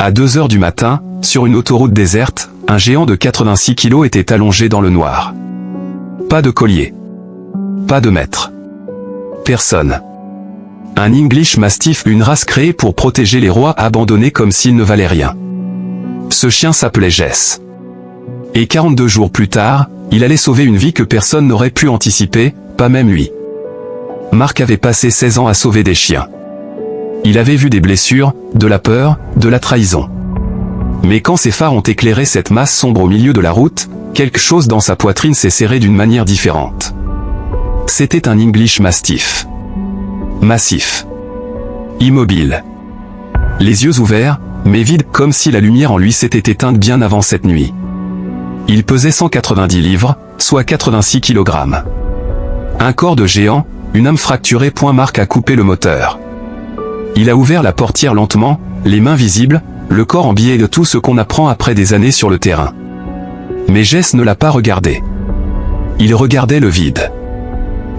À 2 heures du matin, sur une autoroute déserte, un géant de 86 kilos était allongé dans le noir. Pas de collier. Pas de maître. Personne. Un English Mastiff, une race créée pour protéger les rois abandonnés comme s'ils ne valaient rien. Ce chien s'appelait Jess. Et 42 jours plus tard, il allait sauver une vie que personne n'aurait pu anticiper, pas même lui. Mark avait passé 16 ans à sauver des chiens. Il avait vu des blessures, de la peur, de la trahison. Mais quand ses phares ont éclairé cette masse sombre au milieu de la route, quelque chose dans sa poitrine s'est serré d'une manière différente. C'était un English Mastiff. Massif. Immobile. Les yeux ouverts, mais vides, comme si la lumière en lui s'était éteinte bien avant cette nuit. Il pesait 190 livres, soit 86 kg. Un corps de géant, une âme fracturée. Mark a coupé le moteur. Il a ouvert la portière lentement, les mains visibles, le corps embillé de tout ce qu'on apprend après des années sur le terrain. Mais Jess ne l'a pas regardé. Il regardait le vide.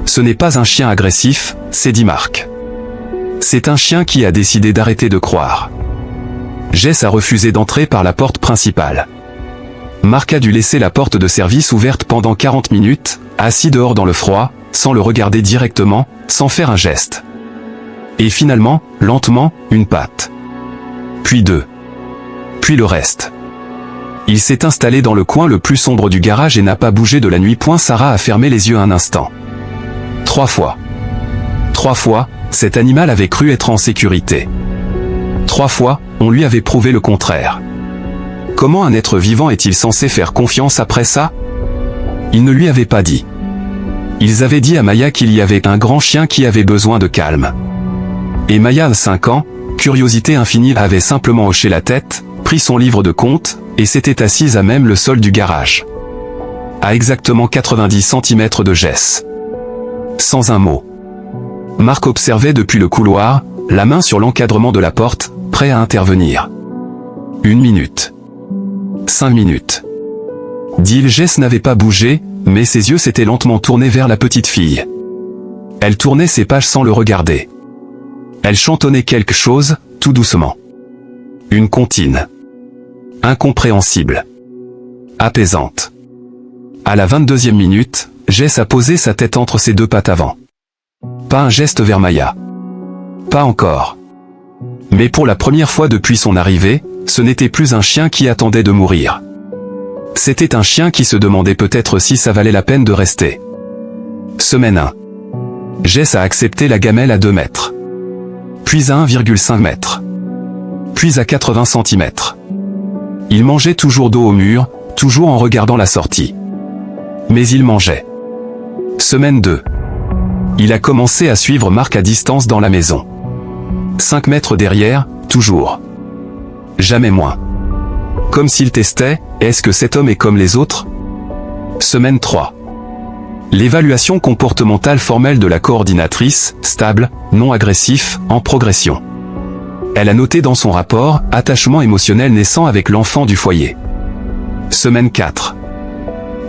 Ce n'est pas un chien agressif, s'est dit Mark. C'est un chien qui a décidé d'arrêter de croire. Jess a refusé d'entrer par la porte principale. Mark a dû laisser la porte de service ouverte pendant 40 minutes, assis dehors dans le froid, sans le regarder directement, sans faire un geste. Et finalement, lentement, une patte. Puis 2. Puis le reste. Il s'est installé dans le coin le plus sombre du garage et n'a pas bougé de la nuit. Sarah a fermé les yeux un instant. 3 fois. 3 fois, cet animal avait cru être en sécurité. 3 fois, on lui avait prouvé le contraire. Comment un être vivant est-il censé faire confiance après ça? Ils ne lui avaient pas dit. Ils avaient dit à Maya qu'il y avait un grand chien qui avait besoin de calme. Et Maya, à 5 ans, curiosité infinie, avait simplement hoché la tête, pris son livre de comptes, et s'était assise à même le sol du garage. À exactement 90 cm de Jess. Sans un mot. Mark observait depuis le couloir, la main sur l'encadrement de la porte, prêt à intervenir. 1 minute. 5 minutes. Jess n'avait pas bougé, mais ses yeux s'étaient lentement tournés vers la petite fille. Elle tournait ses pages sans le regarder. Elle chantonnait quelque chose, tout doucement. Une comptine. Incompréhensible. Apaisante. À la 22e minute, Jess a posé sa tête entre ses 2 pattes avant. Pas un geste vers Maya. Pas encore. Mais pour la première fois depuis son arrivée, ce n'était plus un chien qui attendait de mourir. C'était un chien qui se demandait peut-être si ça valait la peine de rester. Semaine 1. Jess a accepté la gamelle à 2 mètres. Puis à 1,5 mètre. Puis à 80 cm. Il mangeait toujours dos au mur, toujours en regardant la sortie. Mais il mangeait. Semaine 2. Il a commencé à suivre Mark à distance dans la maison. 5 mètres derrière, toujours. Jamais moins. Comme s'il testait, est-ce que cet homme est comme les autres? Semaine 3. L'évaluation comportementale formelle de la coordinatrice, stable, non agressif, en progression. Elle a noté dans son rapport, attachement émotionnel naissant avec l'enfant du foyer. Semaine 4.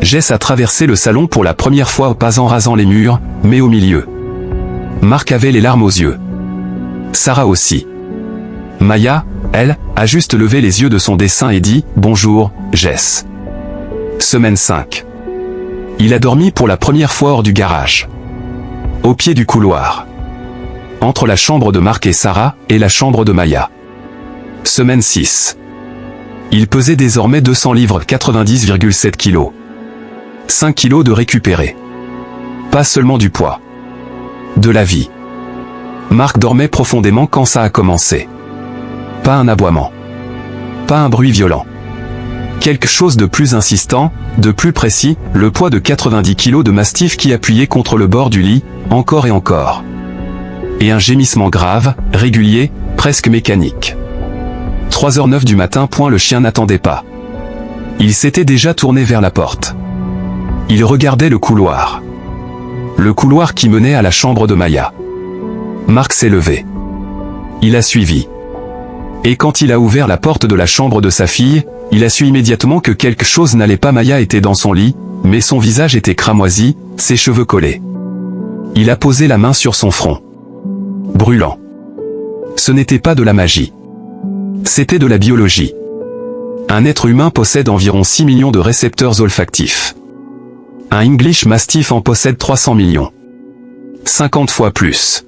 Jess a traversé le salon pour la première fois, pas en rasant les murs, mais au milieu. Mark avait les larmes aux yeux. Sarah aussi. Maya, elle, a juste levé les yeux de son dessin et dit « Bonjour, Jess ». Semaine 5. Il a dormi pour la première fois hors du garage. Au pied du couloir. Entre la chambre de Mark et Sarah, et la chambre de Maya. Semaine 6. Il pesait désormais 200 livres, 90,7 kg. 5 kilos de récupéré. Pas seulement du poids. De la vie. Mark dormait profondément quand ça a commencé. Pas un aboiement. Pas un bruit violent. Quelque chose de plus insistant, de plus précis, le poids de 90 kilos de mastif qui appuyait contre le bord du lit, encore et encore. Et un gémissement grave, régulier, presque mécanique. 3h09 du matin. Le chien n'attendait pas. Il s'était déjà tourné vers la porte. Il regardait le couloir. Le couloir qui menait à la chambre de Maya. Mark s'est levé. Il a suivi. Et quand il a ouvert la porte de la chambre de sa fille, il a su immédiatement que quelque chose n'allait pas. Maya était dans son lit, mais son visage était cramoisi, ses cheveux collés. Il a posé la main sur son front. Brûlant. Ce n'était pas de la magie. C'était de la biologie. Un être humain possède environ 6 millions de récepteurs olfactifs. Un English Mastiff en possède 300 millions. 50 fois plus.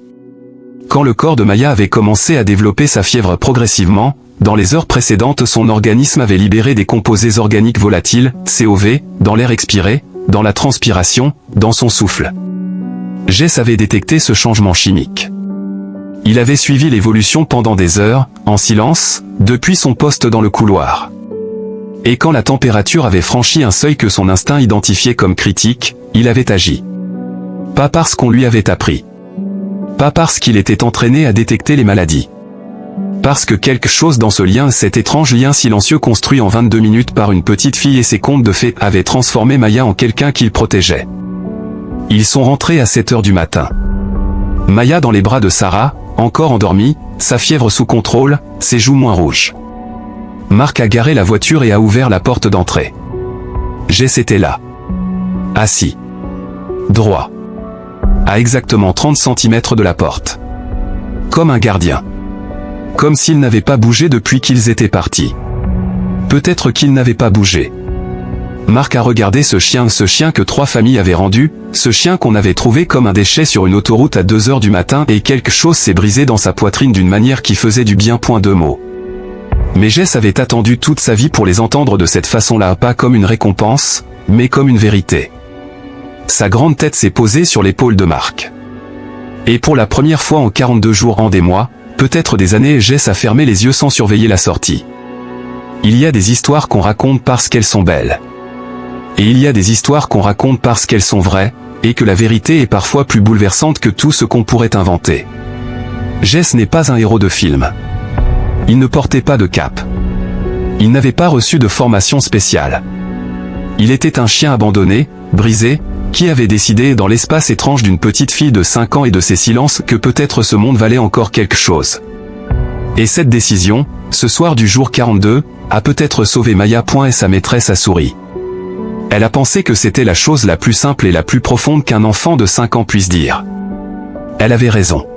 Quand le corps de Maya avait commencé à développer sa fièvre progressivement, dans les heures précédentes son organisme avait libéré des composés organiques volatiles, COV, dans l'air expiré, dans la transpiration, dans son souffle. Jess avait détecté ce changement chimique. Il avait suivi l'évolution pendant des heures, en silence, depuis son poste dans le couloir. Et quand la température avait franchi un seuil que son instinct identifiait comme critique, il avait agi. Pas parce qu'on lui avait appris. Pas parce qu'il était entraîné à détecter les maladies. Parce que quelque chose dans ce lien, cet étrange lien silencieux construit en 22 minutes par une petite fille et ses contes de fées, avait transformé Maya en quelqu'un qu'il protégeait. Ils sont rentrés à 7 heures du matin. Maya dans les bras de Sarah, encore endormie, sa fièvre sous contrôle, ses joues moins rouges. Marc a garé la voiture et a ouvert la porte d'entrée. Jess était là. Assis. Droit. À exactement 30 cm de la porte. Comme un gardien. Comme s'il n'avait pas bougé depuis qu'ils étaient partis. Peut-être qu'il n'avait pas bougé. Marc a regardé ce chien que 3 familles avaient rendu, ce chien qu'on avait trouvé comme un déchet sur une autoroute à 2 heures du matin et quelque chose s'est brisé dans sa poitrine d'une manière qui faisait du bien. Point de mots. Mais Jess avait attendu toute sa vie pour les entendre de cette façon-là, pas comme une récompense, mais comme une vérité. Sa grande tête s'est posée sur l'épaule de Marc. Et pour la première fois en 42 jours, en des mois, peut-être des années, Jess a fermé les yeux sans surveiller la sortie. Il y a des histoires qu'on raconte parce qu'elles sont belles. Et il y a des histoires qu'on raconte parce qu'elles sont vraies, et que la vérité est parfois plus bouleversante que tout ce qu'on pourrait inventer. Jess n'est pas un héros de film. Il ne portait pas de cape. Il n'avait pas reçu de formation spéciale. Il était un chien abandonné, brisé, qui avait décidé dans l'espace étrange d'une petite fille de 5 ans et de ses silences que peut-être ce monde valait encore quelque chose. Et cette décision, ce soir du jour 42, a peut-être sauvé Maya. Et sa maîtresse a souri. Elle a pensé que c'était la chose la plus simple et la plus profonde qu'un enfant de 5 ans puisse dire. Elle avait raison.